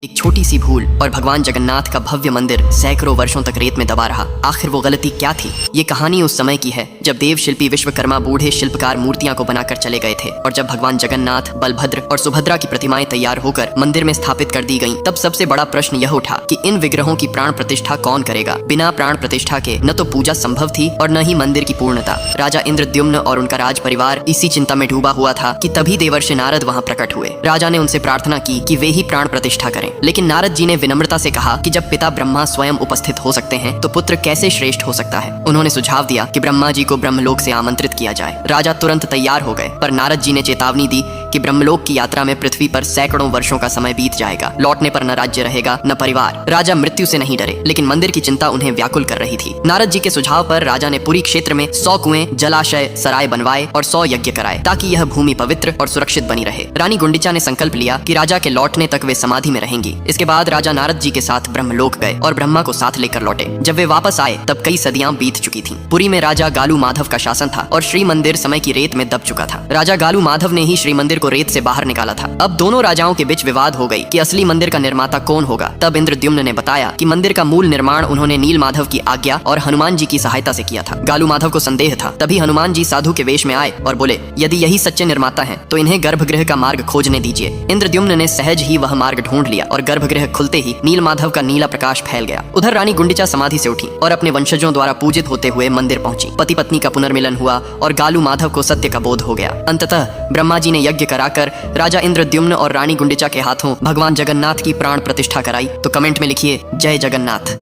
एक छोटी सी भूल और भगवान जगन्नाथ का भव्य मंदिर सैकड़ों वर्षों तक रेत में दबा रहा। आखिर वो गलती क्या थी? ये कहानी उस समय की है जब देव शिल्पी विश्वकर्मा बूढ़े शिल्पकार मूर्तियां को बनाकर चले गए थे, और जब भगवान जगन्नाथ, बलभद्र और सुभद्रा की प्रतिमाएं तैयार होकर मंदिर में स्थापित कर दी गईं, तब सबसे बड़ा प्रश्न यह उठा कि इन विग्रहों की प्राण प्रतिष्ठा कौन करेगा। बिना प्राण प्रतिष्ठा के न तो पूजा संभव थी और न ही मंदिर की पूर्णता। राजा इंद्रद्युम्न और उनका राज परिवार इसी चिंता में डूबा हुआ था कि तभी देवर्षि नारद वहां प्रकट हुए। राजा ने उनसे प्रार्थना की कि वे ही प्राण प्रतिष्ठा करें, लेकिन नारद जी ने विनम्रता से कहा कि जब पिता ब्रह्मा स्वयं उपस्थित हो सकते हैं तो पुत्र कैसे श्रेष्ठ हो सकता है। उन्होंने सुझाव दिया कि ब्रह्मा जी को ब्रह्मलोक से आमंत्रित किया जाए। राजा तुरंत तैयार हो गए, पर नारद जी ने चेतावनी दी कि ब्रह्मलोक की यात्रा में पृथ्वी पर सैकड़ों वर्षों का समय बीत जाएगा। लौटने पर न राज्य रहेगा न परिवार। राजा मृत्यु से नहीं डरे, लेकिन मंदिर की चिंता उन्हें व्याकुल कर रही थी। नारद जी के सुझाव पर राजा ने पुरी क्षेत्र में 100 कुएं, जलाशय, सराय बनवाए और 100 यज्ञ कराए ताकि यह भूमि पवित्र और सुरक्षित बनी रहे। रानी गुंडिचा ने संकल्प लिया कि राजा के लौटने तक वे समाधि में रहेंगी। इसके बाद राजा नारद जी के साथ ब्रह्मलोक गए और ब्रह्मा को साथ लेकर लौटे। जब वे वापस आए तब कई सदियां बीत चुकी थीं। पुरी में राजा गालू माधव का शासन था और श्री मंदिर समय की रेत में दब चुका था। राजा गालू माधव ने ही श्री मंदिर को रेत से बाहर निकाला था। अब दोनों राजाओं के बीच विवाद हो गई कि असली मंदिर का निर्माता कौन होगा। तब इंद्रद्युम्न ने बताया कि मंदिर का मूल निर्माण उन्होंने नील माधव की आज्ञा और हनुमान जी की सहायता से किया था। गालू माधव को संदेह था। तभी हनुमान जी साधु के वेश में आए और बोले, यदि यही सच्चे निर्माता हैं तो इन्हें गर्भगृह का मार्ग खोजने दीजिए। इंद्रद्युम्न ने सहज ही वह मार्ग ढूंढ लिया और गर्भगृह खुलते ही नील माधव का नीला प्रकाश फैल गया। उधर रानी गुंडिचा समाधि से उठी और अपने वंशजों द्वारा पूजित होते हुए मंदिर पहुंची। पति पत्नी का पुनर्मिलन हुआ और गालू माधव को सत्य का बोध हो गया। अंततः ब्रह्मा जी ने यज्ञ कराकर राजा इंद्रद्युम्न और रानी गुंडिचा के हाथों भगवान जगन्नाथ की प्राण प्रतिष्ठा कराई। तो कमेंट में लिखिए, जय जगन्नाथ।